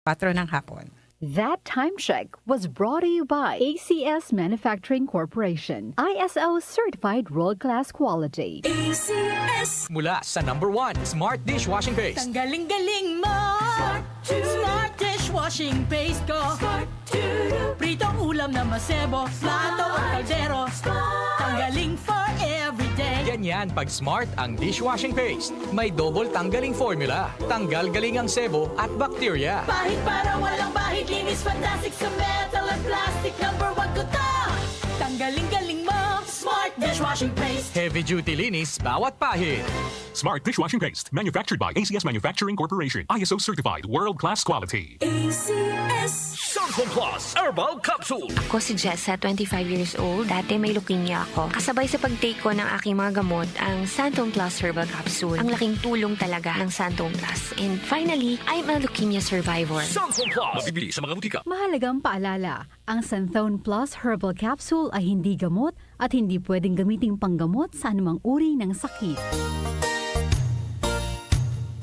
4 ng hapon. That time check was brought to you by ACS Manufacturing Corporation, ISO certified world-class quality. ACS. Mula sa #1 Smart Dishwashing Paste. Tanggaling-galing mo. Smart dishwashing paste ko. Pritong ulam na masebo. Plato at kaldero. Tanggaling for everyday. Ganyan pag Smart ang dishwashing paste. May double tanggaling formula. Tanggal galing ang sebo at bakterya. Pahit para walang bahid. Linis fantastic sa metal at plastic. #1 ko to. Tanggaling-galing mo. Smart dishwashing paste. Heavy duty linis bawat pahid. Smart Dishwashing Paste, manufactured by ACS Manufacturing Corporation. ISO certified, world-class quality. ACS. Santon Plus Herbal Capsule. Ako si Jessa, 25 years old. Dati may leukemia ako. Kasabay sa pag-take ko ng aking mga gamot, ang Santon Plus Herbal Capsule. Ang laking tulong talaga ng Santon Plus. And finally, I'm a leukemia survivor. Santon Plus. Mabibili sa mga butika. Mahalagang paalala, ang Santhone Plus Herbal Capsule ay hindi gamot at hindi pwedeng gamiting panggamot sa anumang uri ng sakit.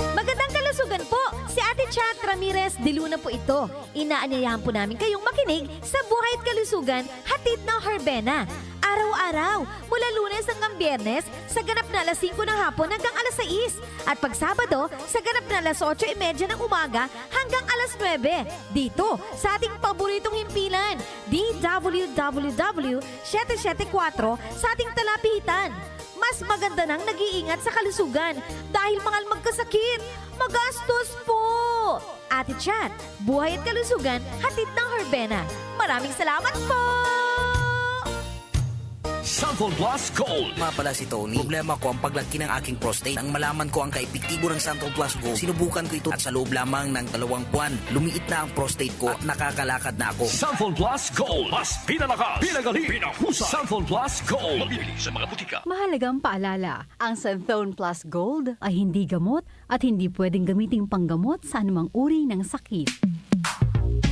Magandang kalusugan po! Si Ate Chat Ramirez de Luna po ito. Inaanyayahan po namin kayong makinig sa Buhay at Kalusugan, hatid ng Herbena. Araw-araw, mula Lunes hanggang Biyernes, sa ganap na alas 5 ng hapon hanggang alas 6. At pag Sabado, sa ganap na alas 8:30 ng umaga hanggang alas 9. Dito, sa ating paboritong himpilan, DWWW 774 sa ating talapitan. Mas maganda nang nag-iingat sa kalusugan dahil mahal magkasakit. Magastos po! Ate Chat, Buhay at Kalusugan, hatid ng Herbena. Maraming salamat po! Santon Plus Gold. Nga pala si Tony. Problema ko ang paglaki ng aking prostate. Nang malaman ko ang kaepektibo ng Santon Plus Gold, sinubukan ko ito at sa loob lamang ng 2 buwan, lumiit na ang prostate ko at nakakalakad na ako. Santon Plus Gold. Mas pinalakas, pinagaling, pinahusay. Santon Plus Gold. Mabibili sa mga butika. Mahalagang paalala, ang Santhone Plus Gold ay hindi gamot at hindi pwedeng gamiting panggamot sa anumang uri ng sakit.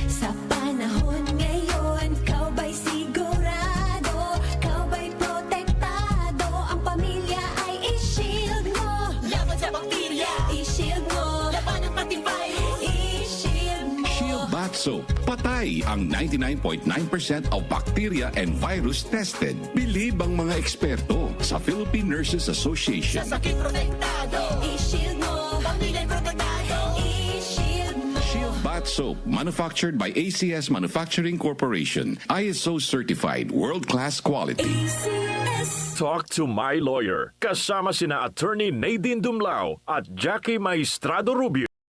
Sa panahon ngayon, kau ba'y sigurado? Kau ba'y protektado? Ang pamilya ay i-shield mo. Laban sa bakterya, i-shield mo. Laban ang pati virus, i-shield mo. Shield Bath Soap. Patay ang 99.9% of bacteria and virus tested. Believe ang mga eksperto sa Philippine Nurses Association. Sa sakit protektado, i-shield mo. Pamilya protektado, i-shield mo. Shield Bath Soap, manufactured by ACS Manufacturing Corporation. ISO certified, world-class quality. ACS. Talk to my lawyer. Kasama sina Attorney Nadine Dumlao at Jackie Maestrado Rubio.